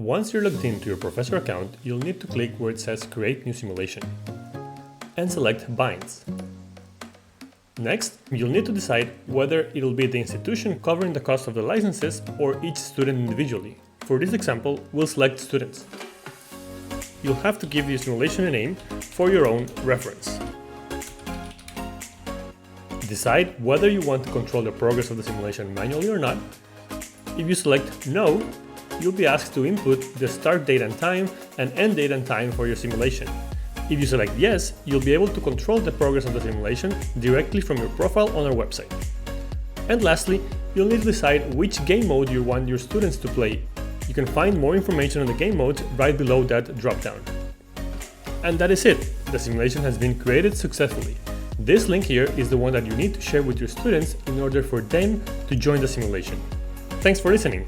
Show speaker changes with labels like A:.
A: Once you're logged into your professor account, you'll need to click where it says Create New Simulation and select Bindz. Next, you'll need to decide whether it'll be the institution covering the cost of the licenses or each student individually. For this example, we'll select students. You'll have to give your simulation a name for your own reference. Decide whether you want to control the progress of the simulation manually or not. If you select No, you'll be asked to input the start date and time and end date and time for your simulation. If you select Yes, you'll be able to control the progress of the simulation directly from your profile on our website. And lastly, you'll need to decide which game mode you want your students to play. You can find more information on the game modes right below that dropdown. And that is it. The simulation has been created successfully. This link here is the one that you need to share with your students in order for them to join the simulation. Thanks for listening.